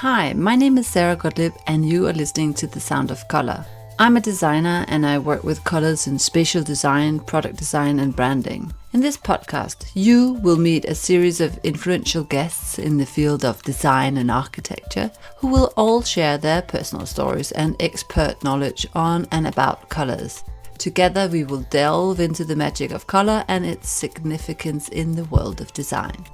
Hi, my name is Sarah Gottlieb and you are listening to The Sound of Color. I'm a designer and I work with colors in spatial design, product design and branding. In this podcast, you will meet a series of influential guests in the field of design and architecture who will all share their personal stories and expert knowledge on and about colors. Together we will delve into the magic of color and its significance in the world of design.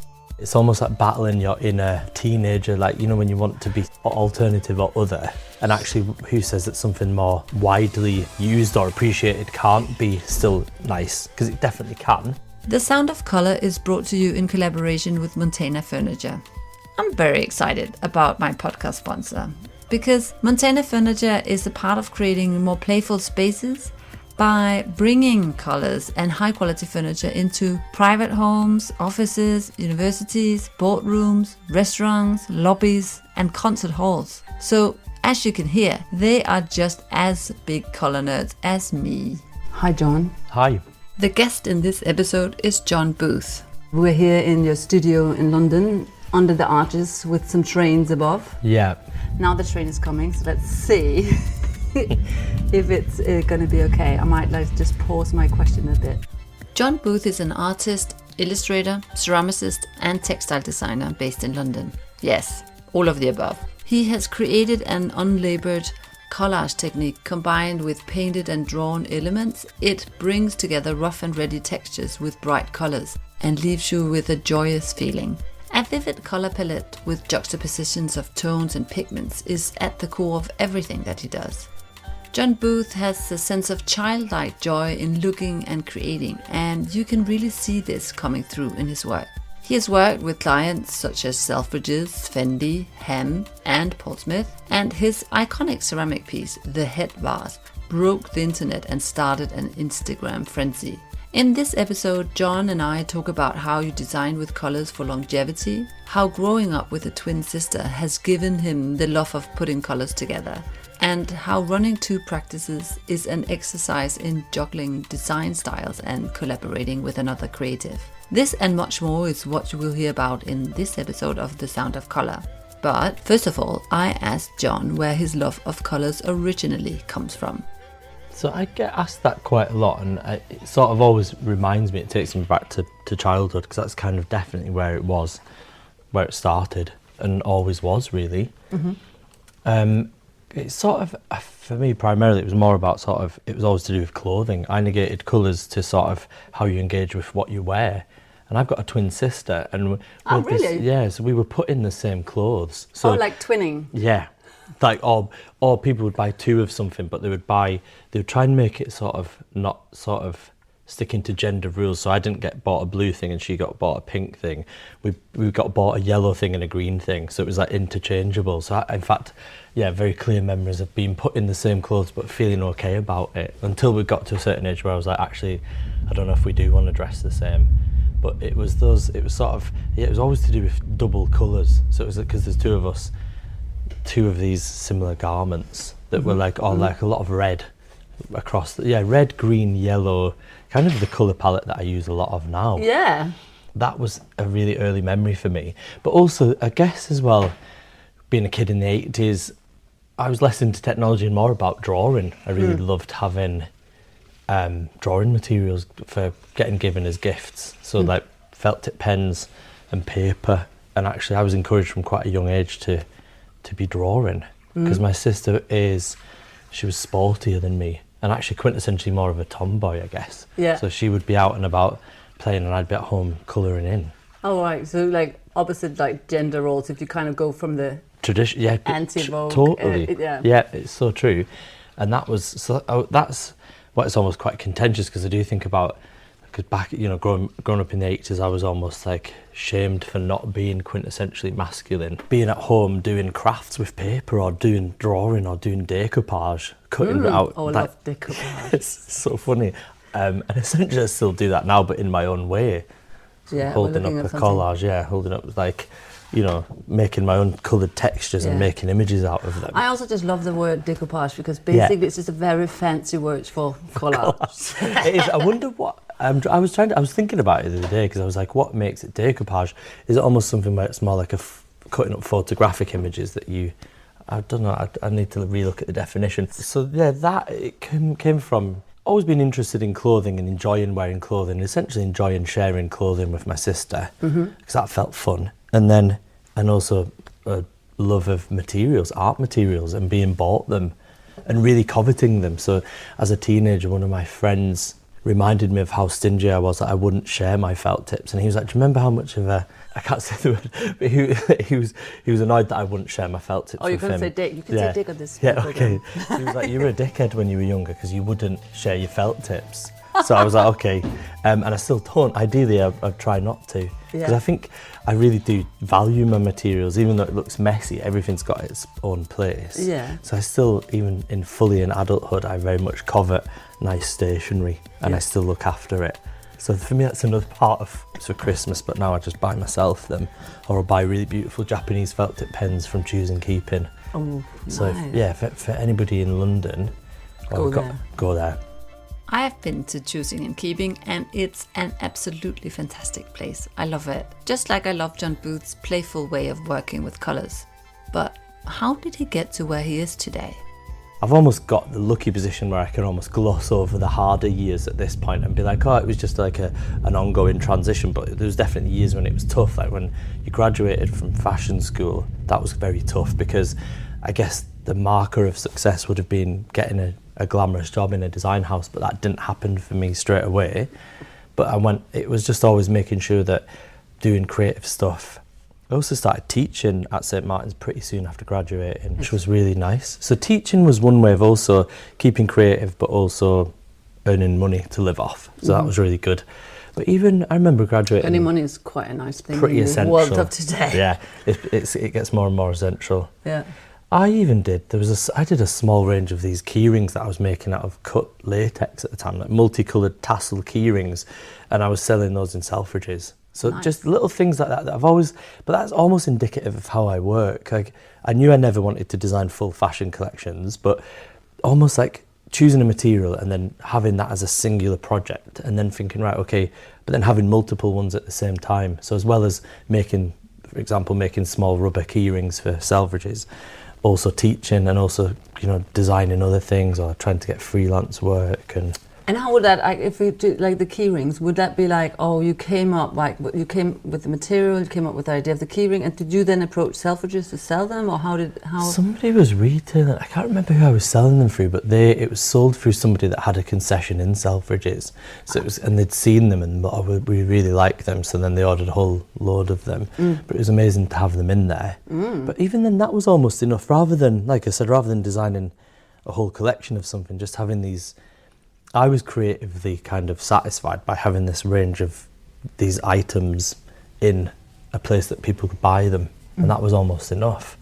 It's almost like battling your inner teenager, like, you know, when you want to be alternative or other, and actually who says that something more widely used or appreciated can't be still nice, because it definitely can. The Sound of Color is brought to you in collaboration with Montana Furniture. I'm very excited about my podcast sponsor, because Montana Furniture is a part of creating more playful spaces by bringing colors and high quality furniture into private homes, offices, universities, boardrooms, restaurants, lobbies and concert halls. So as you can hear, they are just as big color nerds as me. Hi John. Hi. The guest in this episode is John Booth. We're here in your studio in London, under the arches with some trains above. Yeah. Now the train is coming, so let's see if it's going to be okay. I might just pause my question a bit. John Booth is an artist, illustrator, ceramicist and textile designer based in London. Yes, all of the above. He has created an unlabored collage technique combined with painted and drawn elements. It brings together rough and ready textures with bright colors and leaves you with a joyous feeling. A vivid color palette with juxtapositions of tones and pigments is at the core of everything that he does. John Booth has a sense of childlike joy in looking and creating, and you can really see this coming through in his work. He has worked with clients such as Selfridges, Fendi, Hem and Paul Smith, and his iconic ceramic piece, The Head Vase, broke the internet and started an Instagram frenzy. In this episode, John and I talk about how you design with colors for longevity, how growing up with a twin sister has given him the love of putting colors together, and how running two practices is an exercise in juggling design styles and collaborating with another creative. This and much more is what you will hear about in this episode of The Sound of Color. But first of all, I asked John where his love of colors originally comes from. So I get asked that quite a lot, and it sort of always reminds me, it takes me back to childhood, because that's kind of definitely where it was, where it started, and always was really. Mm-hmm. It's sort of, for me primarily, it was more about it was always to do with clothing. I negated colours to sort of how you engage with what you wear. And I've got a twin sister, and so we were put in the same clothes. So, like twinning? Yeah. Like, or people would buy two of something, but they would try and make it not sticking to gender rules. So I didn't get bought a blue thing and she got bought a pink thing. We got bought a yellow thing and a green thing. So it was like interchangeable. So in fact, very clear memories of being put in the same clothes, but feeling okay about it, until we got to a certain age where I was like, actually, I don't know if we do want to dress the same. But it was always to do with double colours. So it was because there's two of us, two of these similar garments that were like a lot of red across red, green, yellow, kind of the colour palette that I use a lot of now. Yeah. That was a really early memory for me. But also, I guess as well, being a kid in the 80s, I was less into technology and more about drawing. I really loved having drawing materials for getting given as gifts. So like felt tip pens and paper. And actually I was encouraged from quite a young age to be drawing, because my sister she was sportier than me, and actually quintessentially more of a tomboy, I guess. Yeah. So she would be out and about playing and I'd be at home colouring in. Oh right, so like opposite like gender roles, if you kind of go from the tradition, anti-vogue. Totally. Yeah, it's so true. And that's what it's almost quite contentious, because I do think about, because back, growing up in the 80s, I was almost like shamed for not being quintessentially masculine. Being at home doing crafts with paper, or doing drawing, or doing decoupage, cutting it out. Oh, I love decoupage. It's so funny. And essentially I still do that now, but in my own way. Yeah, holding up a collage, holding up making my own coloured textures and making images out of them. I also just love the word decoupage, because basically it's just a very fancy word for collage. It is. I wonder what. I was thinking about it the other day, because I was like, what makes it decoupage? Is it almost something where it's more like cutting up photographic images that I don't know, I need to relook at the definition. So yeah, that it came from always been interested in clothing and enjoying wearing clothing, essentially enjoying sharing clothing with my sister, because that felt fun. And also a love of materials, art materials, and being bought them and really coveting them. So as a teenager, one of my friends reminded me of how stingy I was, that I wouldn't share my felt tips. And he was like, do you remember how much of a, I can't say the word, but he was annoyed that I wouldn't share my felt tips with him. Oh, you're going to say dick. You can say dick on this. Yeah, okay. So he was like, you were a dickhead when you were younger because you wouldn't share your felt tips. So I was like, okay. And I still don't. Ideally, I'd try not to. Because I think I really do value my materials, even though it looks messy, everything's got its own place. Yeah. So I still, even fully in adulthood, I very much covet nice stationery, and I still look after it. So for me, that's another part of, it's for Christmas, but now I just buy myself them, or I'll buy really beautiful Japanese felt tip pens from Choose and Keeping. Oh, so nice. for anybody in London, go there. I have been to Choosing and Keeping, and it's an absolutely fantastic place. I love it. Just like I love John Booth's playful way of working with colours. But how did he get to where he is today? I've almost got the lucky position where I can almost gloss over the harder years at this point and be like, oh, it was just like an ongoing transition. But there was definitely years when it was tough. Like when you graduated from fashion school, that was very tough, because I guess the marker of success would have been getting a glamorous job in a design house, but that didn't happen for me straight away. But it was just always making sure that doing creative stuff. I also started teaching at St Martin's pretty soon after graduating, which was really nice. So teaching was one way of also keeping creative, but also earning money to live off. So that was really good. But even, I remember graduating... Earning money is quite a nice thing pretty in the essential. world of today. Yeah, it gets more and more essential. Yeah. I did a small range of these key rings that I was making out of cut latex at the time, like multicoloured tassel key rings, and I was selling those in Selfridges. So just little things like that I've always, but that's almost indicative of how I work. Like, I knew I never wanted to design full fashion collections, but almost like choosing a material and then having that as a singular project, and then thinking, right, okay, but then having multiple ones at the same time. So as well as making, for example, making small rubber key rings for Selfridges, also teaching and also, designing other things or trying to get freelance work. And how would that, if we do like the key rings, would that be like, oh, you came with the material, you came up with the idea of the key ring, and did you then approach Selfridges to sell them, or how? Somebody was retailing, I can't remember who I was selling them through, but it was sold through somebody that had a concession in Selfridges. So and they'd seen them and we really liked them, so then they ordered a whole load of them. But it was amazing to have them in there. But even then, that was almost enough, rather than designing a whole collection of something, just having these. I was creatively kind of satisfied by having this range of these items in a place that people could buy them, and that was almost enough.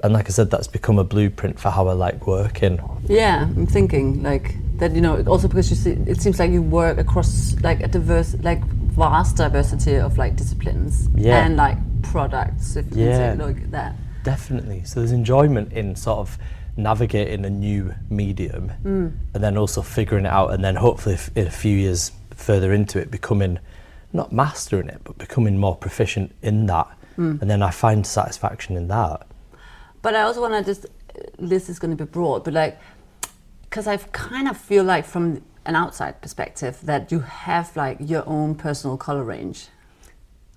And like I said, that's become a blueprint for how I like working. Yeah, I'm thinking like that, also because you see, it seems like you work across like vast diversity of like disciplines and like products, if you can say it like that. Definitely. So there's enjoyment in sort of navigating a new medium and then also figuring it out, and then hopefully in a few years further into it becoming, not mastering it, but becoming more proficient in that. And then I find satisfaction in that. But I also want to this is going to be broad, but like, because I kind of feel like from an outside perspective that you have like your own personal color range.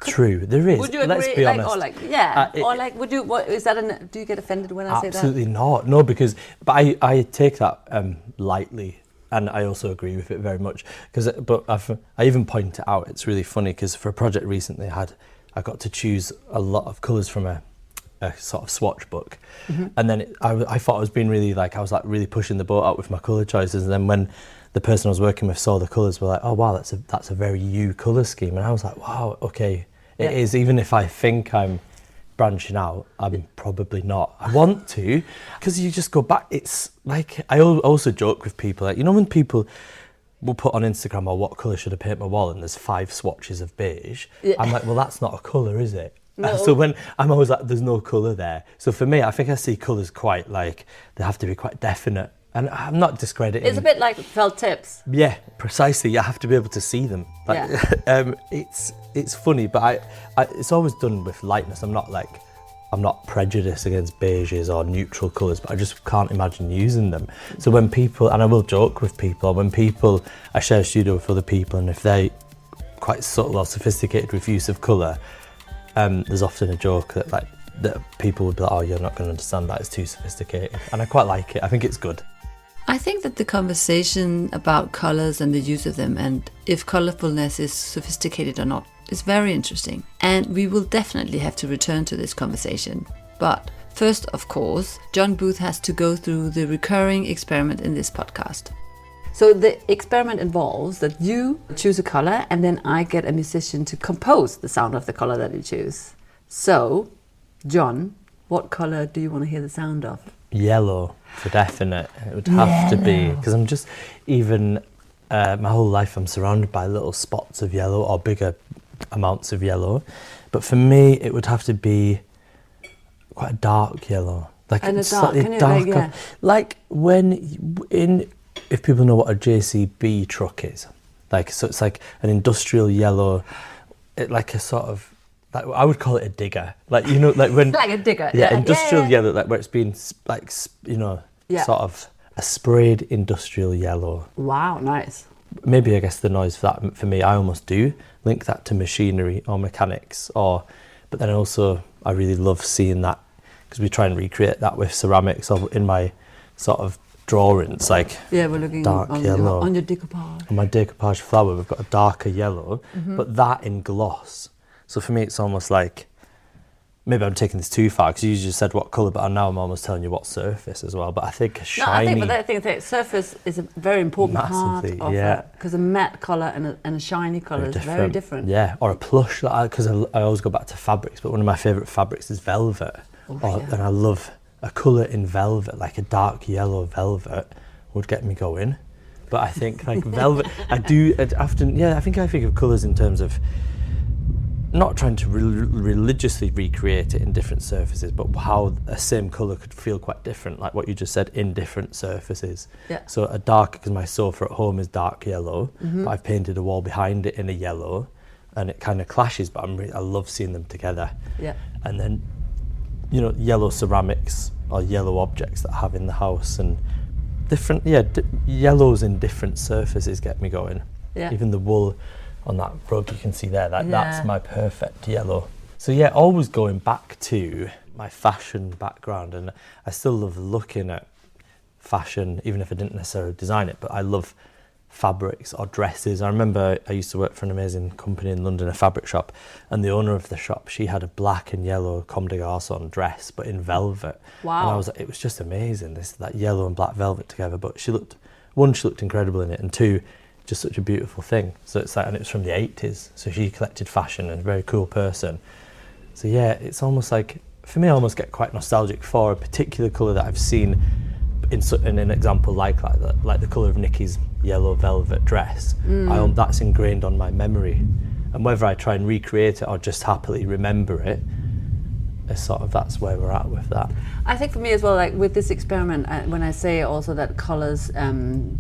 True, there is. Would you agree? Let's be honest. Would you? What is that? Do you get offended when I say that? Absolutely not. No, but I take that lightly, and I also agree with it very much. But I even point it out. It's really funny because for a project recently, I got to choose a lot of colours from a sort of swatch book, and then I thought I was being really really pushing the boat out with my colour choices, and then when the person I was working with saw the colours, were like, oh wow, that's a very you colour scheme. And I was like, wow, okay, it is. Even if I think I'm branching out, I'm probably not. I want to, because you just go back. It's like, I also joke with people, like, when people will put on Instagram, or what colour should I paint my wall, and there's 5 swatches of beige. I'm like, well, that's not a colour, is it? No. So when I'm always like, there's no colour there. So for me, I think I see colours quite like, they have to be quite definite. And I'm not discrediting. It's a bit like felt tips. Yeah, precisely. You have to be able to see them. Like, it's funny, but I it's always done with lightness. I'm not prejudiced against beiges or neutral colours, but I just can't imagine using them. So when people, and I will joke with people, when people, I share a studio with other people, and if they're quite subtle or sophisticated with use of colour, there's often a joke that people would be like, oh, you're not going to understand that, it's too sophisticated. And I quite like it. I think it's good. I think that the conversation about colours and the use of them, and if colourfulness is sophisticated or not, is very interesting. And we will definitely have to return to this conversation. But first, of course, John Booth has to go through the recurring experiment in this podcast. So the experiment involves that you choose a colour and then I get a musician to compose the sound of the colour that you choose. So, John, what colour do you want to hear the sound of? Yellow, for definite. It would have to be, because I'm just, even my whole life I'm surrounded by little spots of yellow or bigger amounts of yellow. But for me, it would have to be quite a dark yellow. Like and it's a dark, slightly darker. Like if people know what a JCB truck is, like, so it's like an industrial yellow, like a sort of, like, I would call it a digger, like, you know, like when like a digger, industrial yellow, like where it's been like, you know, sort of a sprayed industrial yellow. Wow, nice. Maybe I guess the noise for that, for me, I almost do link that to machinery or mechanics, but then also I really love seeing that, because we try and recreate that with ceramics or in my sort of drawings, like we're looking dark on yellow. On your decoupage. On my decoupage flower, we've got a darker yellow, but that in gloss. So for me, it's almost like, maybe I'm taking this too far, because you just said what colour, but now I'm almost telling you what surface as well. But I think a shiny... I think surface is a very important part of it, because a matte colour and a shiny colour is very different. Yeah, or a plush, because I always go back to fabrics, but one of my favourite fabrics is velvet. And I love a colour in velvet, like a dark yellow velvet would get me going. But I think like velvet, I think of colours in terms of not trying to religiously recreate it in different surfaces, but how a same colour could feel quite different, like what you just said, in different surfaces. Yeah. So a dark, because my sofa at home is dark yellow, but I've painted a wall behind it in a yellow, and it kind of clashes, but I love seeing them together. Yeah. And then, you know, yellow ceramics or yellow objects that I have in the house, and different, yellows in different surfaces get me going. Yeah. Even the wool on that rug you can see there, that's my perfect yellow. So yeah, always going back to my fashion background, and I still love looking at fashion, even if I didn't necessarily design it, but I love fabrics or dresses. I remember I used to work for an amazing company in London, a fabric shop, and the owner of the shop, she had a black and yellow comme des garçons dress, but in velvet. Wow. And I was like, it was just amazing, that yellow and black velvet together. But she looked incredible in it, and two, just such a beautiful thing. So it's like, and it was from the 80s, so she collected fashion and a very cool person. So yeah, it's almost like, for me, I almost get quite nostalgic for a particular colour that I've seen in an example like that, like the colour of Nikki's yellow velvet dress. That's ingrained on my memory, and whether I try and recreate it or just happily remember it, is sort of, that's where we're at with that. I think for me as well, like with this experiment, when I say also that colours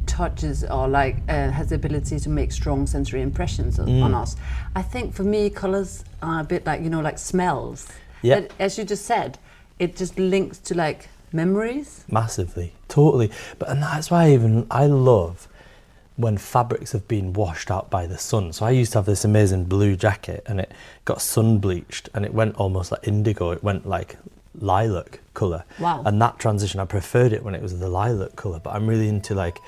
touches or has the ability to make strong sensory impressions on us, I think for me colours are a bit like, you know, like smells. Yeah. As you just said, it just links to like memories. Massively, totally. And that's why I love when fabrics have been washed out by the sun. So I used to have this amazing blue jacket, and it got sun bleached, and it went almost like indigo. It went like lilac colour. Wow. And that transition, I preferred it when it was the lilac colour, but I'm really into like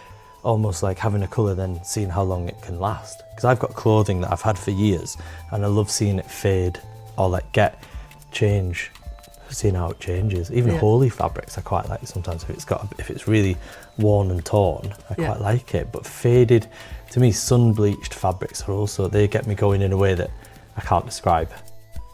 almost like having a colour, then seeing how long it can last. Because I've got clothing that I've had for years, and I love seeing it fade or like change, seeing how it changes. Even holy fabrics I quite like sometimes, if it's really worn and torn, I quite like it. But faded, to me, sun bleached fabrics are also, they get me going in a way that I can't describe.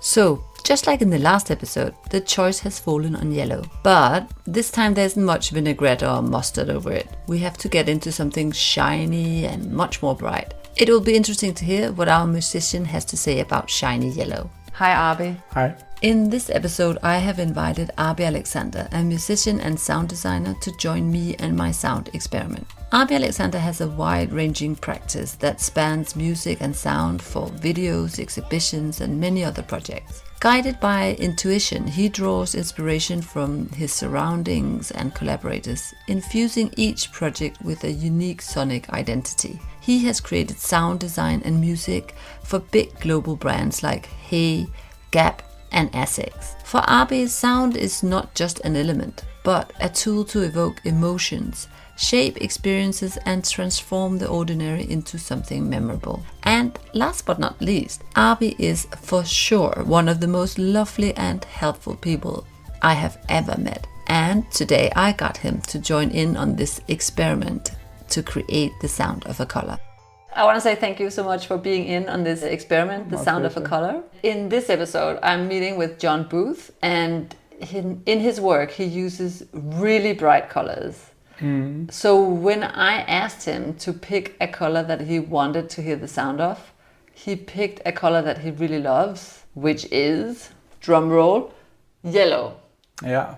So just like in the last episode, the choice has fallen on yellow, but this time there isn't much vinaigrette or mustard over it. We have to get into something shiny and much more bright. It will be interesting to hear what our musician has to say about shiny yellow. Hi Arbi. Hi. In this episode I have invited Arbi Alexander, a musician and sound designer, to join me and my sound experiment. Arbi Alexander has a wide-ranging practice that spans music and sound for videos, exhibitions and many other projects. Guided by intuition, he draws inspiration from his surroundings and collaborators, infusing each project with a unique sonic identity. He has created sound design and music for big global brands like Hey, Gap and Essex. For Arbi, sound is not just an element, but a tool to evoke emotions, shape experiences and transform the ordinary into something memorable. And last but not least, Arbi is for sure one of the most lovely and helpful people I have ever met. And today I got him to join in on this experiment to create the sound of a color. I want to say thank you so much for being in on this experiment, the sound of a color. In this episode, I'm meeting with John Booth, and in his work, he uses really bright colors. So when I asked him to pick a color that he wanted to hear the sound of, he picked a color that he really loves, which is, drum roll, yellow. Yeah.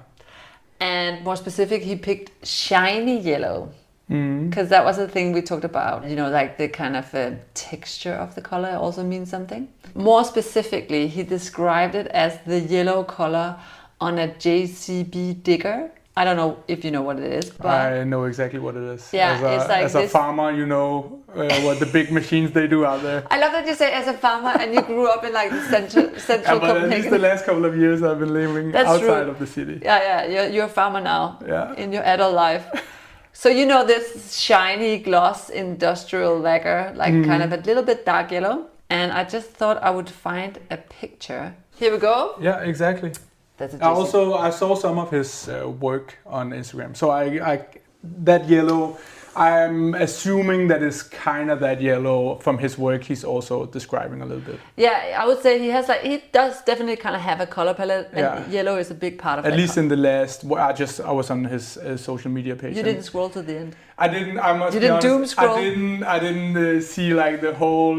And more specific, he picked shiny yellow. Because that was the thing we talked about, like the kind of texture of the color also means something. More specifically, he described it as the yellow color on a JCB digger. I don't know if you know what it is, but I know exactly what it is. Yeah, it's like as a farmer, you know what the big machines they do out there. I love that you say as a farmer and you grew up in like the central But Copenhagen. at least the last couple of years I've been living outside of the city. Yeah, you're a farmer now. Yeah. In your adult life. So you know this shiny gloss industrial lacquer, like kind of a little bit dark yellow. And I just thought I would find a picture. Here we go. Yeah, exactly. That's a I saw some of his work on Instagram. So I that yellow, I'm assuming that is kind of that yellow from his work he's also describing a little bit. Yeah, I would say he does definitely kind of have a color palette, and yellow is a big part of it. At least in the last, I was on his social media page. You didn't scroll to the end. I didn't. I must you be didn't honest, doom scroll. I didn't see like the whole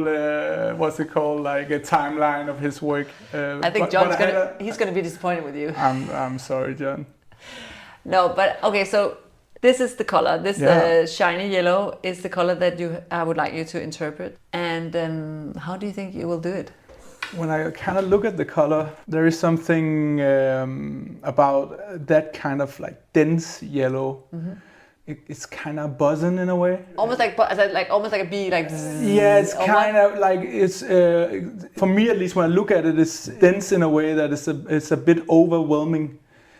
what's it called, like a timeline of his work. I think he's gonna be disappointed with you. I'm sorry, John. No, but okay. So this is the color. This shiny yellow is the color that I would like you to interpret. And how do you think you will do it? When I kind of look at the color, there is something about that kind of like dense yellow. It's kind of buzzing in a way. Almost like a bee, like. Yeah, it's kind of like it's for me at least. When I look at it, it's dense in a way that it's a bit overwhelming.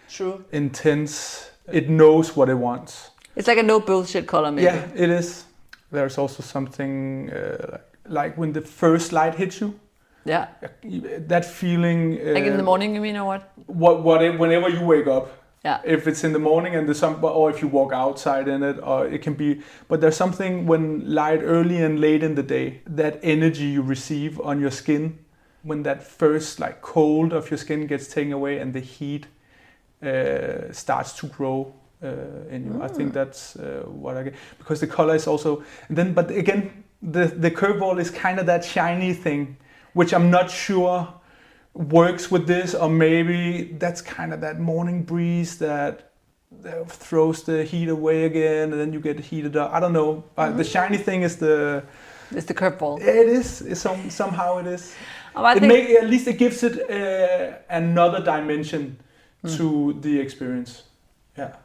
True. Intense. It knows what it wants. It's like a no bullshit color, maybe. Yeah, it is. There's also something like when the first light hits you. Yeah. That feeling. Like in the morning, you mean, or what? Whenever you wake up. Yeah. If it's in the morning and the sun, or if you walk outside in it, or it can be. But there's something when light early and late in the day, that energy you receive on your skin, when that first like cold of your skin gets taken away and the heat starts to grow in you. I think that's what I get, because the color is also. But again, the curveball is kind of that shiny thing, which I'm not sure works with this, or maybe that's kind of that morning breeze that throws the heat away again, and then you get heated up. I don't know. The shiny thing is the. It's the curveball. It is. Somehow it is. At least it gives it another dimension to the experience. Yeah.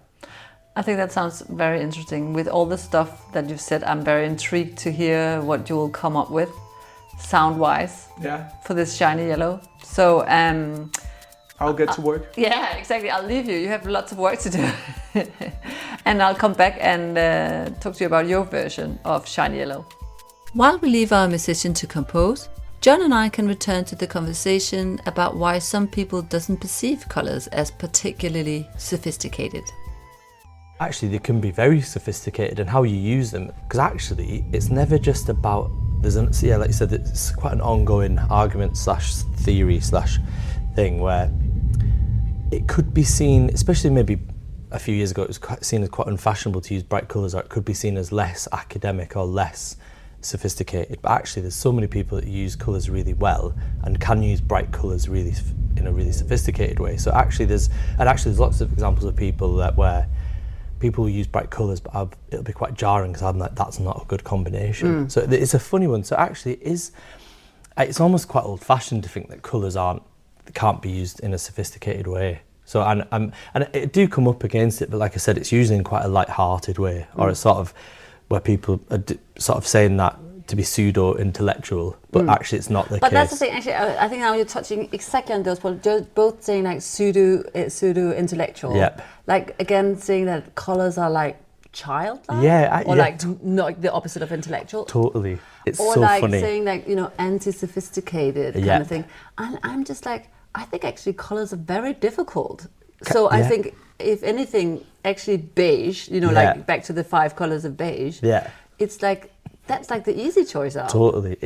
I think that sounds very interesting. With all the stuff that you've said, I'm very intrigued to hear what you will come up with, sound-wise. Yeah. For this shiny yellow. So I'll get to work. Yeah, exactly. I'll leave you. You have lots of work to do. And I'll come back and talk to you about your version of shiny yellow. While we leave our musician to compose, John and I can return to the conversation about why some people doesn't perceive colors as particularly sophisticated. Actually, they can be very sophisticated in how you use them, because actually it's never just about, like you said, it's quite an ongoing argument / theory / thing where it could be seen, especially maybe a few years ago, it was seen as quite unfashionable to use bright colours, or it could be seen as less academic or less sophisticated, but actually there's so many people that use colours really well and can use bright colours really in a really sophisticated way. So actually there's lots of examples of people where people use bright colours, but it'll be quite jarring because I'm like, that's not a good combination. So it's a funny one. So actually it's almost quite old-fashioned to think that colours can't be used in a sophisticated way. So and it do come up against it, but like I said, it's usually in quite a light-hearted way, or it's sort of where people are sort of saying that to be pseudo-intellectual, but actually it's not the case. But that's the thing, actually, I think now you're touching exactly on those points, both saying like pseudo-intellectual. Yep. Like, again, saying that colours are like childlike. Yeah. Or like not the opposite of intellectual. Totally. It's or so like funny. saying like, you know, anti-sophisticated kind of thing. And I'm just like, I think actually colours are very difficult. So I think, if anything, actually beige, you know, like back to the 5 colours of beige. Yeah. It's like, that's like the easy choice out. Totally.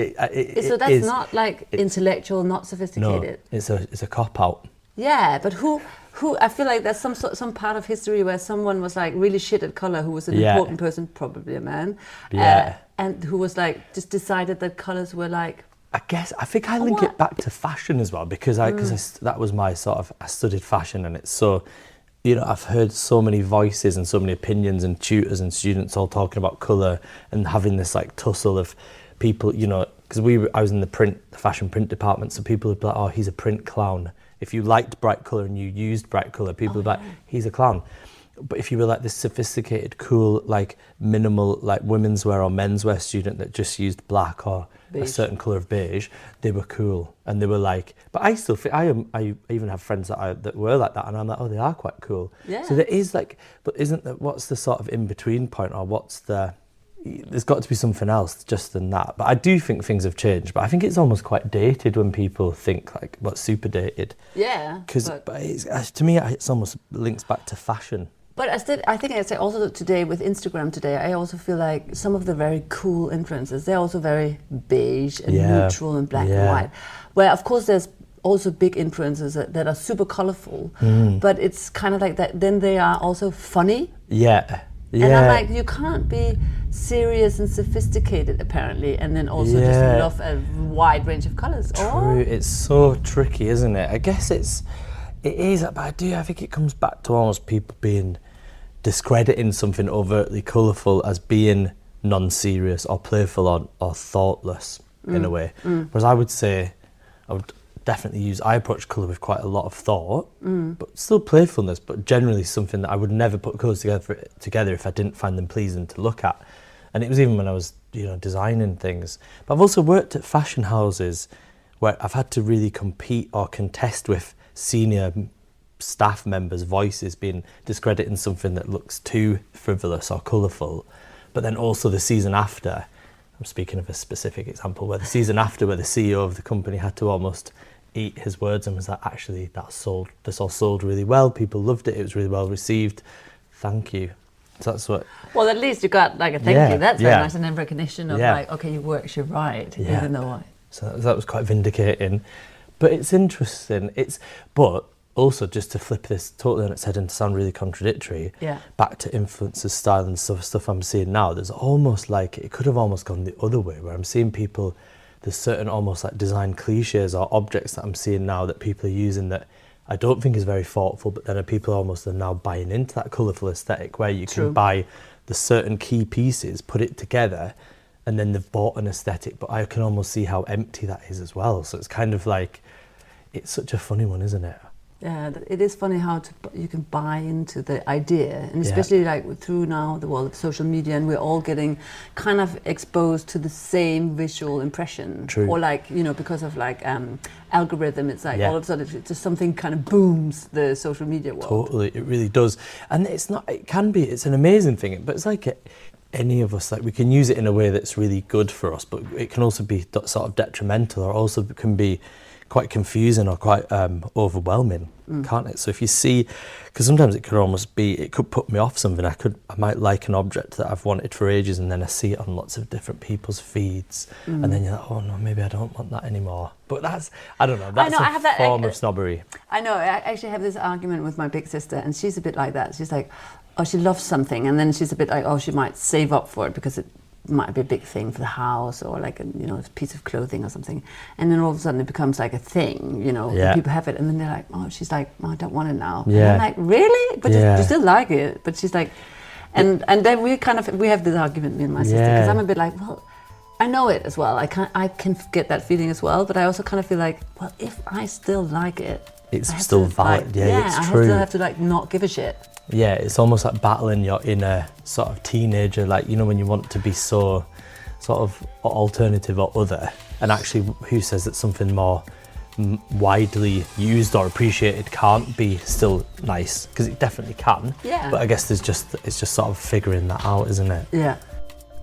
So that's not like intellectual, not sophisticated. No, it's a cop-out. Yeah, but who? I feel like there's some part of history where someone was like really shit at color, who was an important person, probably a man, and who was like just decided that colors were like. I think I link it back to fashion as well, because that was my sort of, I studied fashion, and it's so, you know, I've heard so many voices and so many opinions and tutors and students all talking about colour and having this like tussle of people, you know, because I was in the fashion print department, so people would be like, oh, he's a print clown. If you liked bright colour and you used bright colour, people would be like, he's a clown. But if you were like this sophisticated, cool, like minimal, like women's wear or menswear student that just used black or beige, a certain colour of beige, they were cool. And they were like, but I still think, I even have friends that were like that, and I'm like, oh, they are quite cool. Yeah. So there is like, but isn't that, what's the sort of in-between point, or there's got to be something else just than that. But I do think things have changed, but I think it's almost quite dated when people think like, what's super dated. Yeah. Because to me, it's almost links back to fashion. But I think I'd say also today with Instagram today, I also feel like some of the very cool influencers, they're also very beige and neutral and black and white. Where of course there's also big influencers that are super colourful, but it's kind of like that. Then they are also funny. Yeah. And I'm like, you can't be serious and sophisticated apparently, and then also just love a wide range of colours. True, it's so tricky, isn't it? I guess it is, but I think it comes back to almost people being discrediting something overtly colourful as being non-serious or playful or thoughtless in a way. Whereas I would say, I approach colour with quite a lot of thought, but still playfulness, but generally something that I would never put colours together if I didn't find them pleasing to look at. And it was even when I was, you know, designing things. But I've also worked at fashion houses where I've had to really compete or contest with senior staff members' voices being discrediting something that looks too frivolous or colourful. But then also the season after, I'm speaking of a specific example, where the season after, where the CEO of the company had to almost eat his words and was like, actually, this all sold really well, people loved it, it was really well received, thank you. So that's what. Well, at least you got like a thank you. That's very nice, and then recognition of like, okay, you were actually right, even though So that was quite vindicating. But it's interesting. But also, just to flip this totally on its head and to sound really contradictory, back to influencers' style and stuff I'm seeing now, there's almost like, it could have almost gone the other way, where I'm seeing people, there's certain almost like design cliches or objects that I'm seeing now that people are using that I don't think is very thoughtful, but then people almost are now buying into that colourful aesthetic where you can buy the certain key pieces, put it together, and then they've bought an aesthetic, but I can almost see how empty that is as well. So it's kind of like, it's such a funny one, isn't it? Yeah, it is funny how you can buy into the idea, and especially like through now the world of social media, and we're all getting kind of exposed to the same visual impression. True. Or like, you know, because of like algorithm, it's like all of a sudden it's just something kind of booms the social media world. Totally, it really does. And it's an amazing thing, but it's like any of us, like we can use it in a way that's really good for us, but it can also be sort of detrimental, or also can be quite confusing or quite overwhelming, can't it? So if you see, because sometimes it could put me off something. I might like an object that I've wanted for ages, and then I see it on lots of different people's feeds, and then you're like, oh no, maybe I don't want that anymore. But I don't know, that's a form of snobbery. I know, I actually have this argument with my big sister, and she's a bit like that. She's like, oh, she loves something, and then she's a bit like, oh, she might save up for it because it might be a big thing for the house or like a piece of clothing or something, and then all of a sudden it becomes like a thing, and people have it, and then they're like, oh, she's like, oh, I don't want it now. And I'm like, really? But you still like it. But she's like, and then we have this argument, me and my sister, because I'm a bit like, well, I know it as well. I can get that feeling as well, but I also kind of feel like, well, if I still like it, it's still valid. It's true. I still have to like not give a shit. Yeah, it's almost like battling your inner sort of teenager, like, when you want to be so sort of alternative or other, and actually who says that something more widely used or appreciated can't be still nice, because it definitely can. Yeah. But I guess it's just sort of figuring that out, isn't it? Yeah.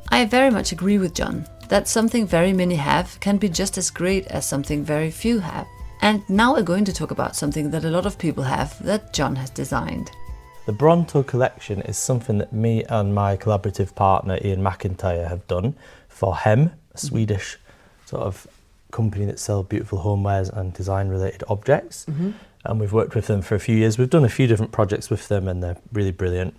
I very much agree with John that something very many have can be just as great as something very few have. And now we're going to talk about something that a lot of people have that John has designed. The Bronto collection is something that me and my collaborative partner Ian McIntyre have done for Hem, a Swedish sort of company that sells beautiful homewares and design related objects. And we've worked with them for a few years. We've done a few different projects with them and they're really brilliant.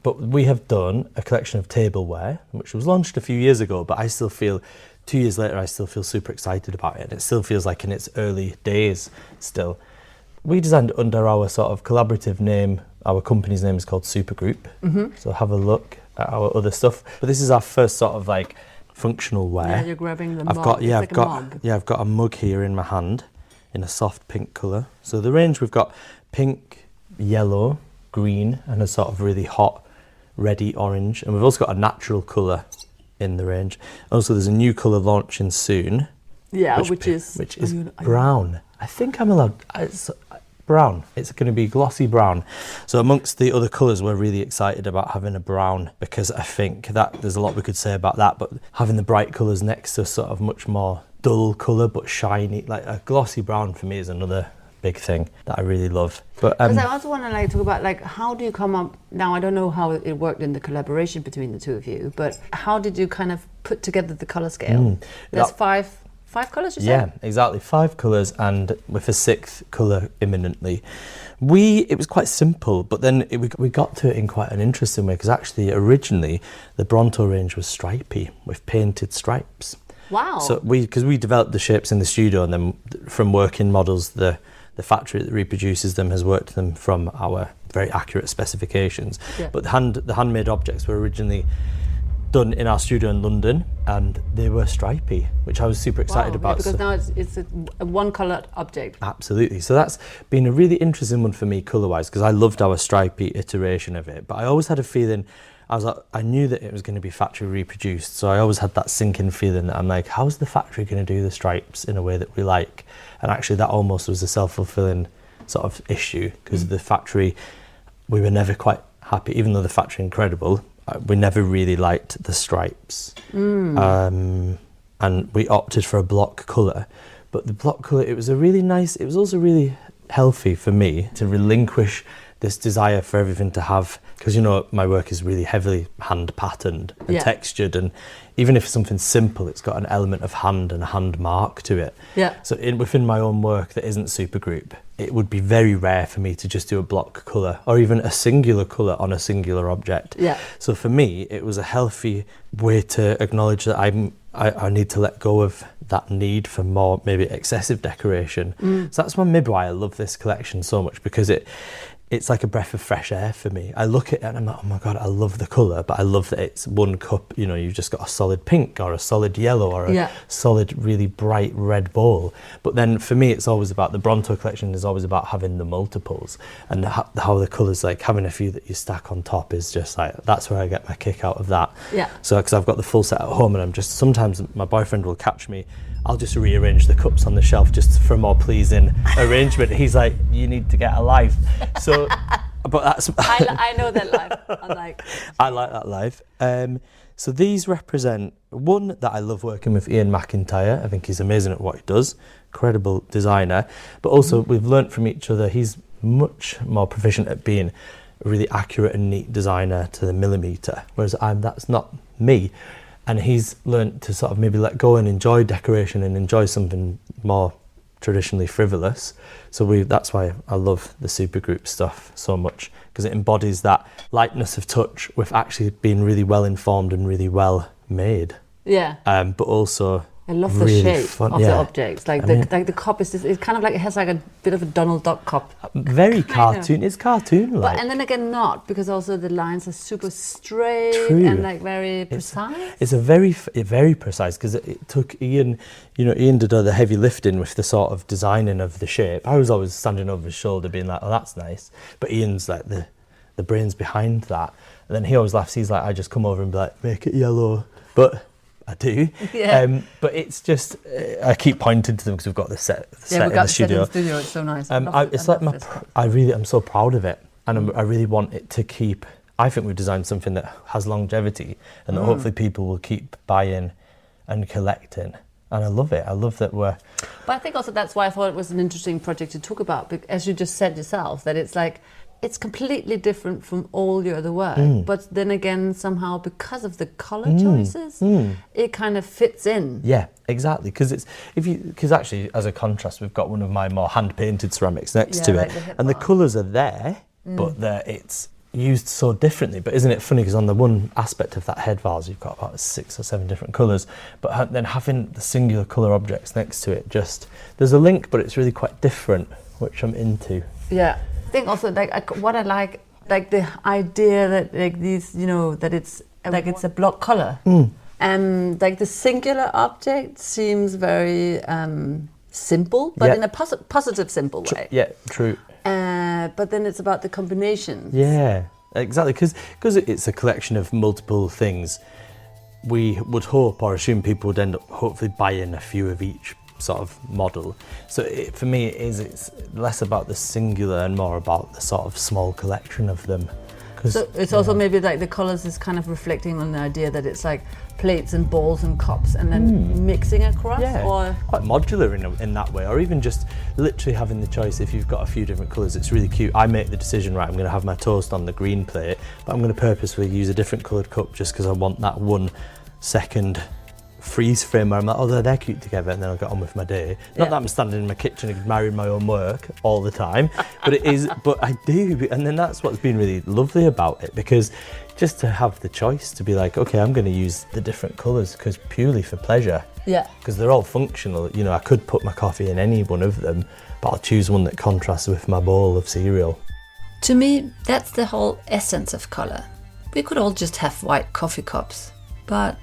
But we have done a collection of tableware, which was launched a few years ago, but I still feel 2 years later, I still feel super excited about it. And it still feels like in its early days still. We designed it under our sort of collaborative name. Our company's name is called Supergroup. So have a look at our other stuff. But this is our first sort of like functional wear. Yeah, you're grabbing the mug. I've got a mug here in my hand in a soft pink colour. So the range, we've got pink, yellow, green, and a sort of really hot reddy orange. And we've also got a natural colour in the range. Also, there's a new colour launching soon. Yeah, which is brown. I think I'm allowed. It's brown. It's going to be glossy brown. So amongst the other colours, we're really excited about having a brown, because I think that there's a lot we could say about that. But having the bright colours next to sort of much more dull colour but shiny, like a glossy brown for me is another big thing that I really love. But I also want to talk about how do you come up now? I don't know how it worked in the collaboration between the two of you, but how did you kind of put together the color scale? There's five colours, you said? Yeah, exactly, 5 colours, and with a 6th colour imminently. It was quite simple, but then we got to it in quite an interesting way, because actually originally the Bronto range was stripy with painted stripes. Wow. So because we developed the shapes in the studio, and then from working models, the factory that reproduces them has worked them from our very accurate specifications. Yeah. But the handmade objects were originally done in our studio in London, and they were stripy, which I was super excited about. Because now it's a one-coloured object. Absolutely. So that's been a really interesting one for me colour-wise, because I loved our stripy iteration of it. But I always had a feeling, I knew that it was going to be factory reproduced, so I always had that sinking feeling that I'm like, how's the factory going to do the stripes in a way that we like? And actually that almost was a self-fulfilling sort of issue, because the factory, we were never quite happy, even though the factory incredible, we never really liked the stripes. And we opted for a block colour. But the block colour, it was also really healthy for me to relinquish this desire for everything to have, because my work is really heavily hand patterned and textured, and even if something's simple, it's got an element of hand and a hand mark to it. Yeah. So within my own work that isn't Supergroup, it would be very rare for me to just do a block colour or even a singular colour on a singular object. Yeah. So for me, it was a healthy way to acknowledge that I need to let go of that need for more maybe excessive decoration. So that's maybe why I love this collection so much, because it's like a breath of fresh air for me. I look at it and I'm like, oh my God, I love the colour, but I love that it's one cup, you've just got a solid pink or a solid yellow or a solid, really bright red bowl. But then for me, it's always about, the Bronto collection is always about having the multiples, and how the colours, like having a few that you stack on top is just like, that's where I get my kick out of that. Yeah. So, because I've got the full set at home, and sometimes my boyfriend will catch me, I'll just rearrange the cups on the shelf just for a more pleasing arrangement. He's like, you need to get a life. So, but that's... I know that life. I like that life. So these represent, one, that I love working with Ian McIntyre. I think he's amazing at what he does. Incredible designer. But also we've learnt from each other. He's much more proficient at being a really accurate and neat designer to the millimetre, whereas that's not me. And he's learnt to sort of maybe let go and enjoy decoration and enjoy something more traditionally frivolous. So that's why I love the Supergroup stuff so much, because it embodies that lightness of touch with actually being really well informed and really well made. Yeah. But also I love the really shape fun. of Yeah. the objects. Like the cup is it's kind of like it has like a bit of a Donald Duck cup. Very Kind of. cartoon. It's cartoon-like. But and then again not, because also the lines are super straight True. and like very precise. It's a very precise, because it took Ian, Ian did all the heavy lifting with the sort of designing of the shape. I was always standing over his shoulder being like, oh, that's nice. But Ian's like the brains behind that. And then he always laughs. He's like, I just come over and be like, make it yellow. But I do. Yeah. But it's just, I keep pointing to them because we've got the set we've in got the studio. Set in the studio. It's so nice. It's like I'm so proud of it, and I really want it to keep. I think we've designed something that has longevity, and that hopefully people will keep buying and collecting. And I love it. I love that we're. But I think also that's why I thought it was an interesting project to talk about, as you just said yourself, that it's like it's completely different from all your other work. But then again, somehow because of the color choices, it kind of fits in. Yeah, exactly. Because actually, as a contrast, we've got one of my more hand painted ceramics next to it, and the colours are there, but it's used so differently. But isn't it funny, because on the one aspect of that head vase you've got about 6 or 7 different colours, but then having the singular colour objects next to it, just there's a link, but it's really quite different, which I'm into. Yeah, I think also what I like the idea that like these, that it's like it's a block color, and like the singular object seems very simple, but in a positive simple way. Yeah, true. But then it's about the combinations. Yeah, exactly. Because it's a collection of multiple things, we would hope or assume people would end up hopefully buying a few of each sort of model. So for me, it's less about the singular and more about the sort of small collection of them. So it's also maybe like the colours is kind of reflecting on the idea that it's like plates and balls and cups and then mixing across. Yeah, or quite modular in that way, or even just literally having the choice. If you've got a few different colours, it's really cute. I make the decision, right, I'm going to have my toast on the green plate, but I'm going to purposefully use a different coloured cup just because I want that 1 second freeze frame where I'm like, oh, they're cute together, and then I'll get on with my day. Not that I'm standing in my kitchen admiring my own work all the time, but I do, and then that's what's been really lovely about it, because just to have the choice to be like, okay, I'm going to use the different colours because purely for pleasure. Yeah. Because they're all functional. I could put my coffee in any one of them, but I'll choose one that contrasts with my bowl of cereal. To me, that's the whole essence of colour. We could all just have white coffee cups, but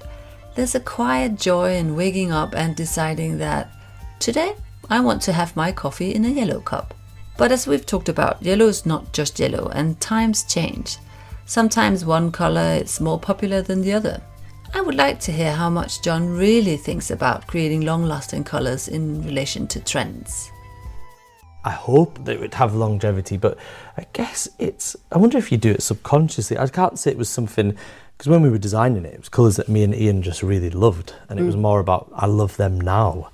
there's a quiet joy in waking up and deciding that today I want to have my coffee in a yellow cup. But as we've talked about, yellow is not just yellow, and times change. Sometimes one colour is more popular than the other. I would like to hear how much John really thinks about creating long-lasting colours in relation to trends. I hope that it would have longevity, but I guess I wonder if you do it subconsciously. I can't say it was something, because when we were designing it was colours that me and Ian just really loved, and it was more about, I love them now,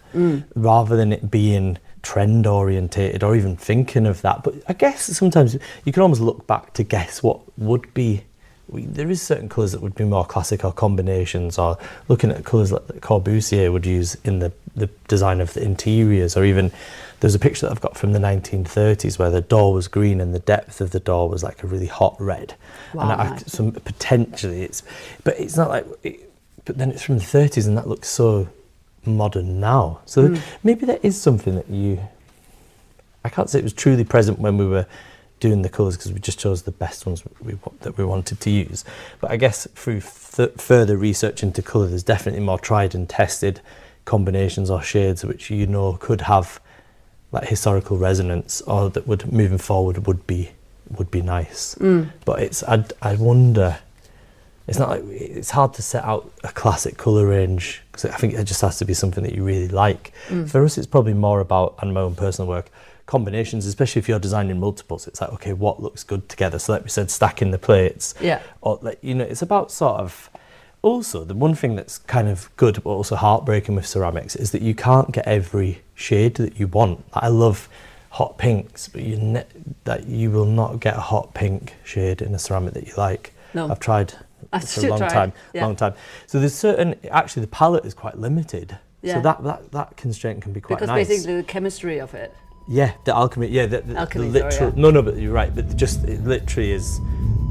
rather than it being trend orientated or even thinking of that. But I guess sometimes you can almost look back to guess what would be. There is certain colours that would be more classic, or combinations, or looking at colours like Corbusier would use in the design of the interiors, or even there's a picture that I've got from the 1930s where the door was green and the depth of the door was like a really hot red. Wow, and so potentially but it's not like, but then it's from the 30s and that looks so modern now. So maybe there is something that I can't say it was truly present when we were doing the colours, because we just chose the best ones that we wanted to use. But I guess through further research into colour, there's definitely more tried and tested combinations or shades which could have like historical resonance, or that would moving forward would be nice. But I wonder, it's not like, it's hard to set out a classic colour range, because I think it just has to be something that you really like. For us, it's probably more about, and my own personal work, combinations, especially if you're designing multiples. It's like, okay, what looks good together? So like we said, stacking the plates. Yeah. Or like, it's about sort of, also the one thing that's kind of good but also heartbreaking with ceramics is that you can't get every shade that you want. I love hot pinks, but you will not get a hot pink shade in a ceramic that you like. No. I've tried for a long time. So there's actually the palette is quite limited. Yeah. So that constraint can be quite because nice. Because basically the chemistry of it. Yeah, the alchemy. Yeah, the literal. Sorry, yeah. No, but you're right. But it literally is.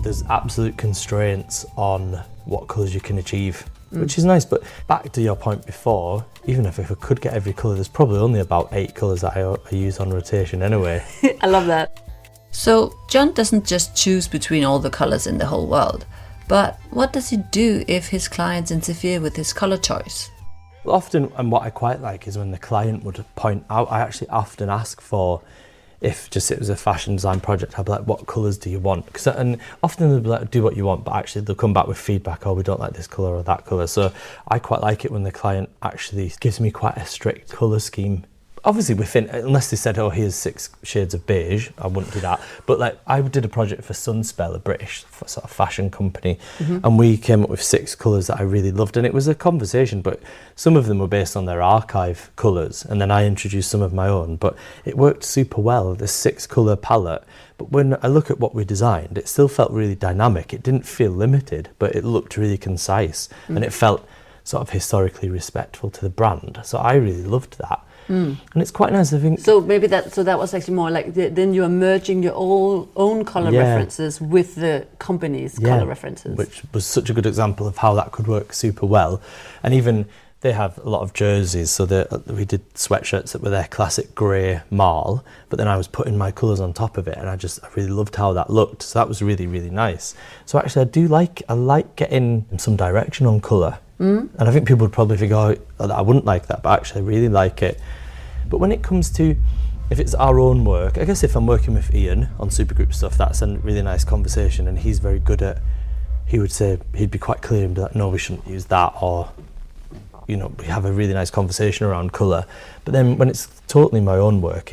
There's absolute constraints on what colours you can achieve which is nice. But back to your point before, even if I could get every colour, there's probably only about 8 colours that I use on rotation anyway. I love that. So John doesn't just choose between all the colours in the whole world, but what does he do if his clients interfere with his colour choice? Well, often, and what I quite like is when the client would point out, I actually often ask for, if just it was a fashion design project, I'd be like, what colours do you want? And often they'll be like, do what you want, but actually they'll come back with feedback, oh, we don't like this colour or that colour. So I quite like it when the client actually gives me quite a strict colour scheme. Obviously within, unless they said, oh, here's 6 shades of beige, I wouldn't do that. But like I did a project for Sunspell, a British sort of fashion company, and we came up with 6 colours that I really loved. And it was a conversation, but some of them were based on their archive colours. And then I introduced some of my own, but it worked super well, this 6 colour palette. But when I look at what we designed, it still felt really dynamic. It didn't feel limited, but it looked really concise and it felt sort of historically respectful to the brand. So I really loved that. And it's quite nice, I think. So maybe that was actually more like then you are merging your own color references with the company's color references, which was such a good example of how that could work super well. And even they have a lot of jerseys, so we did sweatshirts that were their classic grey marl, but then I was putting my colours on top of it, and I really loved how that looked. So that was really, really nice. So actually, I like getting some direction on colour. And I think people would probably think, oh, I wouldn't like that, but actually I really like it. But when it comes to, if it's our own work, I guess if I'm working with Ian on Supergroup stuff, that's a really nice conversation, and he's very good at, he would say, he'd be quite clear and be like, no, we shouldn't use that, or, you know, we have a really nice conversation around colour. But then when it's totally my own work,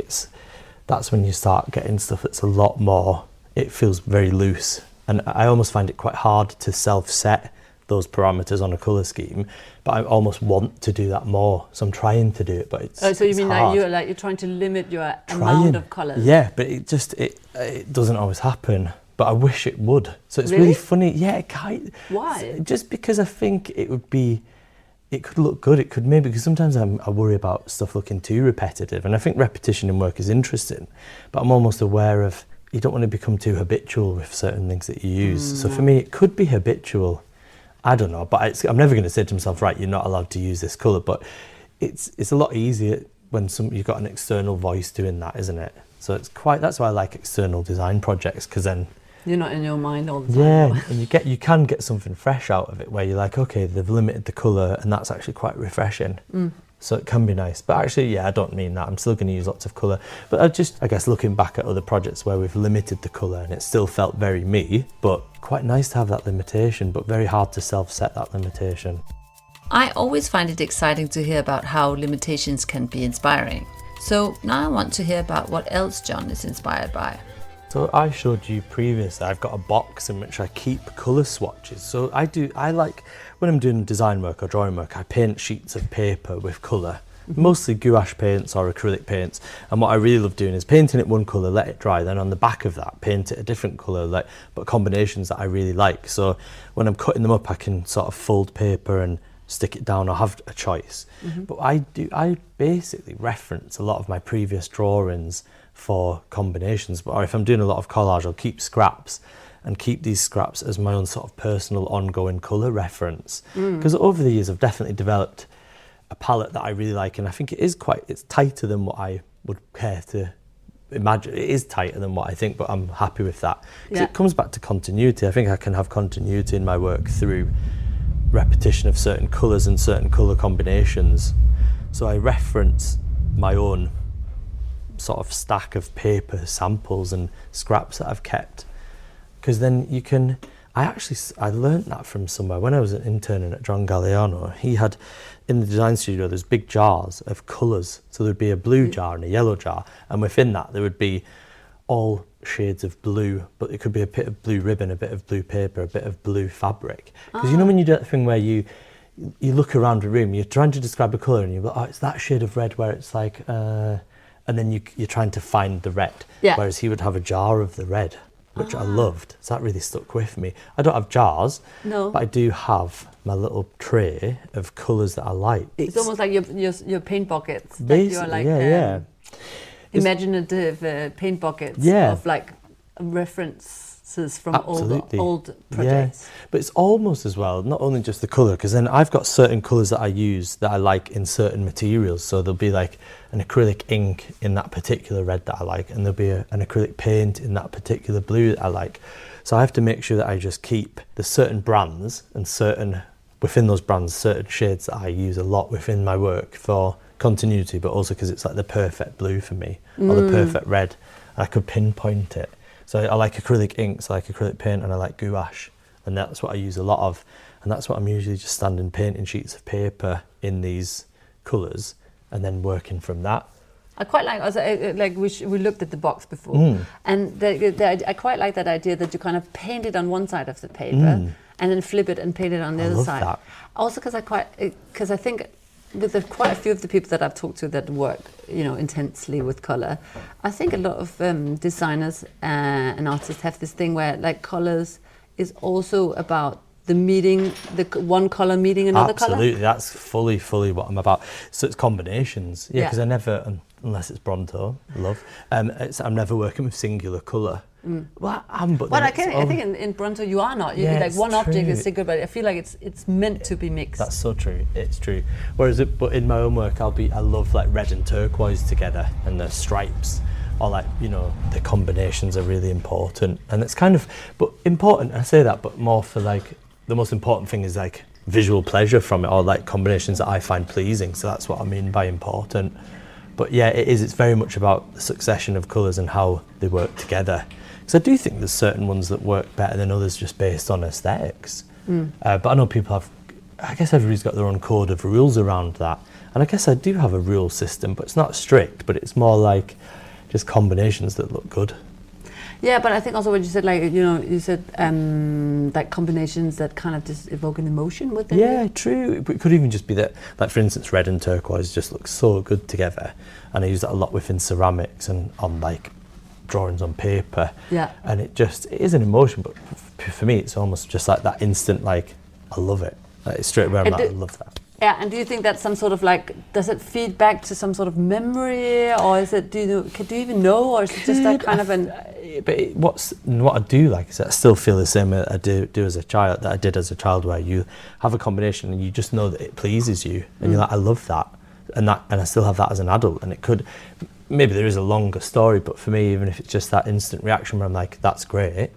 that's when you start getting stuff that's a lot more, it feels very loose. And I almost find it quite hard to self-set those parameters on a colour scheme, but I almost want to do that more, so I'm trying to do it, but it's so you mean hard. You're trying to limit your amount of colours? Yeah, but it doesn't always happen, but I wish it would. So it's really funny. Yeah, why? Just because I think it could look good. It could maybe, because sometimes I worry about stuff looking too repetitive, and I think repetition in work is interesting, but I'm almost aware of, you don't want to become too habitual with certain things that you use. So for me, it could be habitual. I don't know, but I'm never going to say to myself, right, you're not allowed to use this colour, but it's a lot easier when you've got an external voice doing that, isn't it? So that's why I like external design projects, because then you're not in your mind all the time. Yeah, and you can get something fresh out of it, where you're like, okay, they've limited the colour, and that's actually quite refreshing. So it can be nice. But actually, yeah, I don't mean that. I'm still going to use lots of colour. But I guess looking back at other projects where we've limited the colour and it still felt very me, but quite nice to have that limitation, but very hard to self-set that limitation. I always find it exciting to hear about how limitations can be inspiring. So now I want to hear about what else John is inspired by. So I showed you previously, I've got a box in which I keep colour swatches. So I like, when I'm doing design work or drawing work, I paint sheets of paper with colour, mostly gouache paints or acrylic paints. And what I really love doing is painting it one colour, let it dry, then on the back of that, paint it a different colour, but combinations that I really like. So when I'm cutting them up, I can sort of fold paper and stick it down or have a choice. But I basically reference a lot of my previous drawings for combinations, or if I'm doing a lot of collage, I'll keep scraps and keep these scraps as my own sort of personal ongoing colour reference. Because over the years I've definitely developed a palette that I really like, and I think it's tighter than what I would care to imagine. It is tighter than what I think, but I'm happy with that. Because it comes back to continuity. I think I can have continuity in my work through repetition of certain colours and certain colour combinations. So I reference my own sort of stack of paper samples and scraps that I've kept, because then you can, I learned that from somewhere when I was interning at John Galliano. He had, in the design studio, there's big jars of colours, so there'd be a blue jar and a yellow jar, and within that there would be all shades of blue, but it could be a bit of blue ribbon, a bit of blue paper, a bit of blue fabric, because you know when you do that thing where you look around a room, you're trying to describe a colour and you're like, oh, it's that shade of red, where it's like and then you're trying to find the red. Whereas he would have a jar of the red, which I loved. So that really stuck with me. I don't have jars, but I do have my little tray of colours that I like. It's almost like your paint buckets. Basically, you're like, imaginative paint buckets of like reference from Absolutely. old projects. Yeah, but it's almost as well, not only just the colour, because then I've got certain colours that I use that I like in certain materials. So there'll be like an acrylic ink in that particular red that I like, and there'll be an acrylic paint in that particular blue that I like. So I have to make sure that I just keep the certain brands and within those brands, certain shades that I use a lot within my work for continuity, but also because it's like the perfect blue for me, or the perfect red. I could pinpoint it. So I like acrylic inks, I like acrylic paint, and I like gouache, and that's what I use a lot of. And that's what I'm usually just standing painting sheets of paper in these colours and then working from that. I quite like we looked at the box before, and I quite like that idea that you kind of paint it on one side of the paper and then flip it and paint it on the other side. That. Also, because I think with quite a few of the people that I've talked to that work, intensely with color, I think a lot of designers and artists have this thing where like colors is also about the one color meeting another color. Absolutely, that's fully what I'm about. So it's combinations, because I never, unless it's Bronto, love. I'm never working with singular color. Well, I am, but I think in Bronto you are not. Like one object is single, but I feel like it's meant to be mixed. That's so true. It's true. But in my own work, I love like red and turquoise together, and the stripes, or like the combinations are really important, and it's kind of important. I say that, but more for like the most important thing is like visual pleasure from it, or like combinations that I find pleasing. So that's what I mean by important. But yeah, it is. It's very much about the succession of colours and how they work together. Because I do think there's certain ones that work better than others just based on aesthetics. But I know people I guess everybody's got their own code of rules around that. And I guess I do have a rule system, but it's not strict, but it's more like just combinations that look good. Yeah, but I think also what you said, like, you said like combinations that kind of just evoke an emotion within you. True. But it could even just be that, like for instance, red and turquoise just look so good together. And I use that a lot within ceramics and on like drawings on paper. Yeah. And it is an emotion, but for me, it's almost just like that instant, like, I love it. Like, it's straight away, I'm like, I love that. Yeah, and do you think that's some sort of like, does it feed back to some sort of memory, or is it, do you even know, or is it just that kind of an... But what I do like is that I still feel the same that I do as a child, that I did as a child, where you have a combination and you just know that it pleases you, and you're like, I love that, and I still have that as an adult, and it could, maybe there is a longer story, but for me, even if it's just that instant reaction where I'm like, that's great,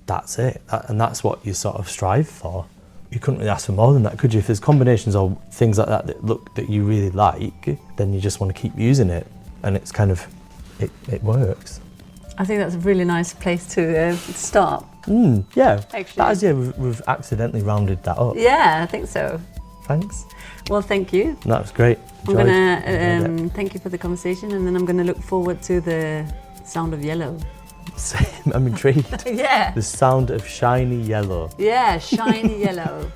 that's it, and that's what you sort of strive for. You couldn't really ask for more than that, could you? If there's combinations or things like that you really like, then you just want to keep using it, and it's kind of, it works. I think that's a really nice place to start. Yeah, actually. We've accidentally rounded that up. Yeah, I think so. Thanks. Well, thank you. That was great. I'm gonna thank you for the conversation, and then I'm gonna look forward to the sound of yellow. Same, I'm intrigued. Yeah. The sound of shiny yellow. Yeah, shiny yellow.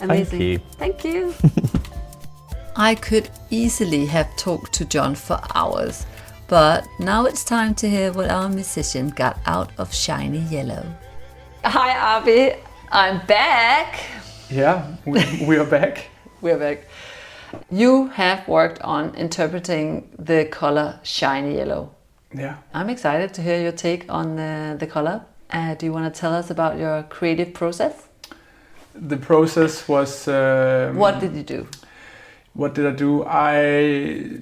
Amazing. Thank you. I could easily have talked to John for hours, but now it's time to hear what our musician got out of shiny yellow. Hi, Arbi. I'm back. Yeah, we are back. We're back. You have worked on interpreting the color shiny yellow. Yeah. I'm excited to hear your take on the color. Do you want to tell us about your creative process? The process was... what did you do? What did I do? I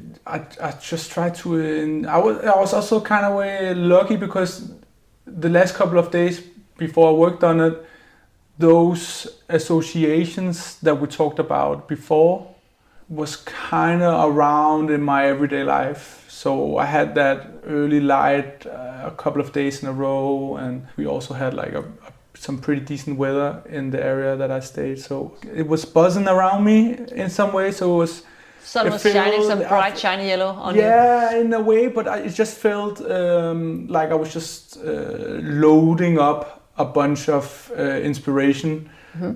just tried to... I was also kind of lucky because the last couple of days before I worked on it, those associations that we talked about before was kind of around in my everyday life. So I had that early light a couple of days in a row, and we also had like some pretty decent weather in the area that I stayed. So it was buzzing around me in some way. So it was... Sun was shining some bright shiny yellow on you. Yeah, in a way, but it just felt like I was just loading up a bunch of inspiration,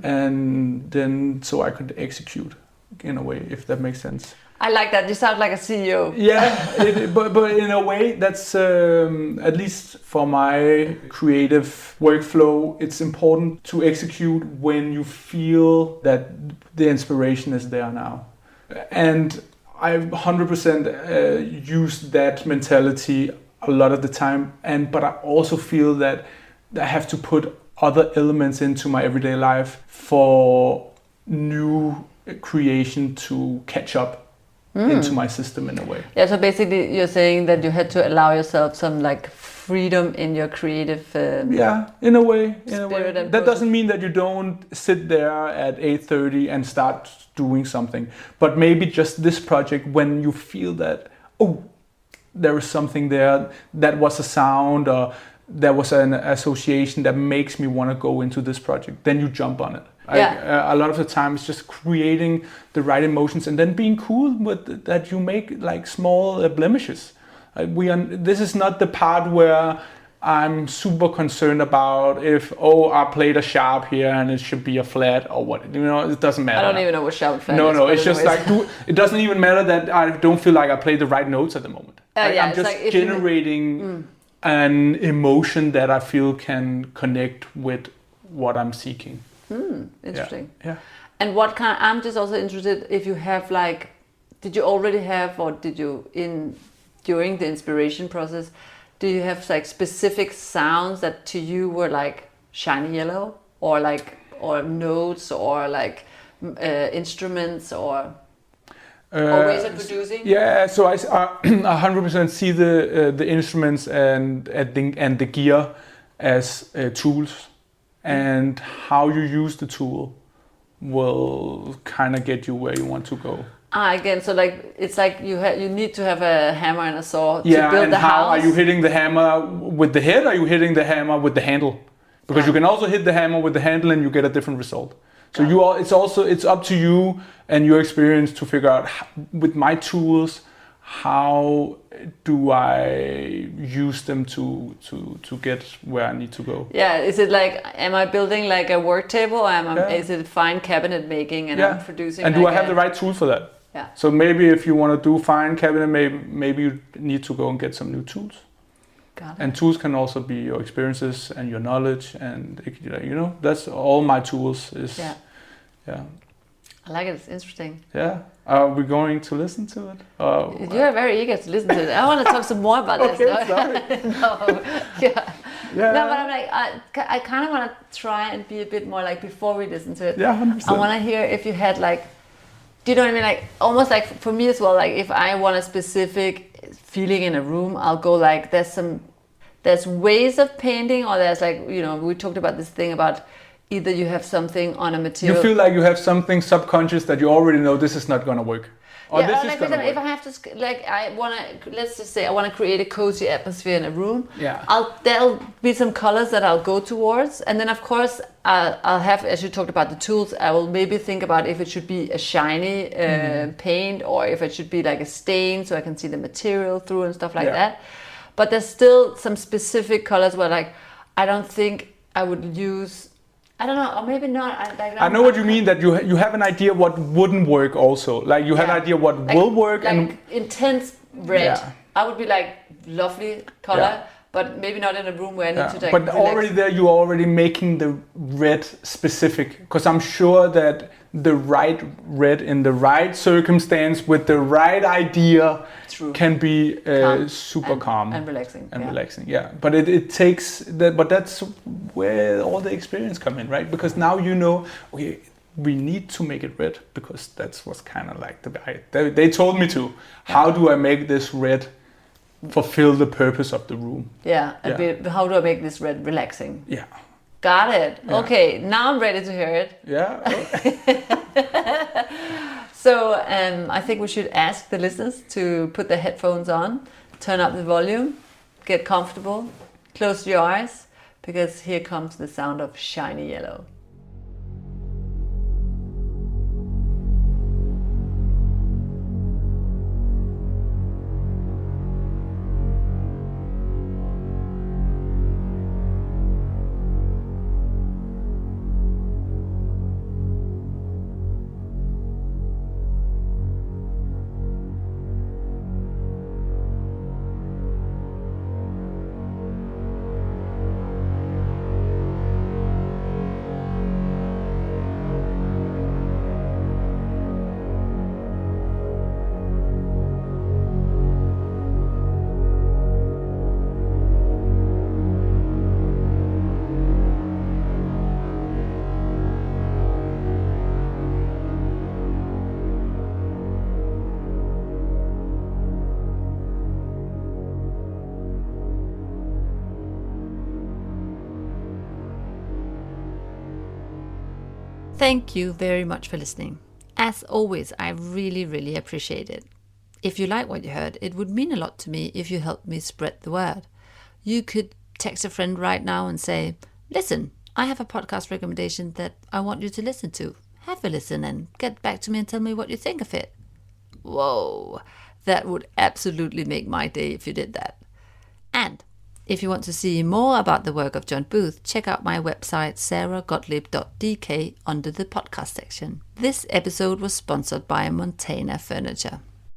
and then so I could execute in a way, if that makes sense. I like that. You sound like a CEO. Yeah, but in a way, that's at least for my creative workflow, it's important to execute when you feel that the inspiration is there now. And I 100% use that mentality a lot of the time. But I also feel that I have to put other elements into my everyday life for new creation to catch up into my system in a way. Yeah, so basically you're saying that you had to allow yourself some like freedom in your creative yeah, in a way. That doesn't mean that you don't sit there at 8:30 and start doing something, but maybe just this project, when you feel that, oh, there is something there, that was a sound or there was an association that makes me want to go into this project, then you jump on it. Yeah. A lot of the time it's just creating the right emotions and then being cool with that you make like small blemishes. This is not the part where I'm super concerned about if, I played a sharp here and it should be a flat or what. It doesn't matter. I don't even know what sharp flat is. No, it's just like, it doesn't even matter that I don't feel like I play the right notes at the moment. I'm just like generating an emotion that I feel can connect with what I'm seeking. Interesting. Yeah. And what kind? I'm just also interested if you have like, did you already have, or did you during the inspiration process, do you have like specific sounds that to you were like shiny yellow, or notes, or like instruments, or ways of producing? Yeah, so I 100% see the instruments and the gear as tools. And how you use the tool will kind of get you where you want to go. Again, so like it's like you need to have a hammer and a saw to build the how house. Are you hitting the hammer with the head, or are you hitting the hammer with the handle? Because you can also hit the hammer with the handle and you get a different result. So it's up to you and your experience to figure out with my tools, how do I use them to get where I need to go? Yeah, is it like, am I building like a work table, or is it fine cabinet making and I'm producing? And do I have the right tool for that? Yeah. So maybe if you want to do fine cabinet, maybe you need to go and get some new tools. Got it. And tools can also be your experiences and your knowledge, and that's all my tools is. Yeah. I like it. It's interesting. Yeah. Are we going to listen to it? You're very eager to listen to it. I want to talk some more about this. Okay, sorry. No. Yeah. No, but I'm like, I kind of want to try and be a bit more like, before we listen to it. Yeah, 100%. I want to hear if you had like, do you know what I mean? Like almost like for me as well. Like if I want a specific feeling in a room, I'll go like, there's ways of painting, or there's like, we talked about this thing about, either you have something on a material. You feel like you have something subconscious that you already know this is not going to work. Or yeah, this or like is going to work. If I have to, like, let's just say I want to create a cozy atmosphere in a room. Yeah. There'll be some colors that I'll go towards. And then of course, I'll have, as you talked about the tools, I will maybe think about if it should be a shiny paint, or if it should be like a stain so I can see the material through and stuff like that. But there's still some specific colors where like, I don't think I would use, I don't know, or maybe not. I know what you mean, that you have an idea what wouldn't work also. Like you have an idea what will work. Like and intense red. I would be like, lovely color, but maybe not in a room where I need to like, but relax. already there you're already making the red specific. Because I'm sure that the right red in the right circumstance with the right idea can be super calm and relaxing. Relaxing, but it takes that, but that's where all the experience come in, right? Because now okay, we need to make it red, because that's what's kind of like they told me to. How do I make this red fulfill the purpose of the room? How do I make this red relaxing? Got it. Yeah. Okay, now I'm ready to hear it. So I think we should ask the listeners to put their headphones on, turn up the volume, get comfortable, close your eyes, because here comes the sound of shiny yellow. Thank you very much for listening. As always, I really, really appreciate it. If you like what you heard, it would mean a lot to me if you helped me spread the word. You could text a friend right now and say, listen, I have a podcast recommendation that I want you to listen to. Have a listen and get back to me and tell me what you think of it. Whoa, that would absolutely make my day if you did that. And if you want to see more about the work of John Booth, check out my website sarahgottlieb.dk under the podcast section. This episode was sponsored by Montana Furniture.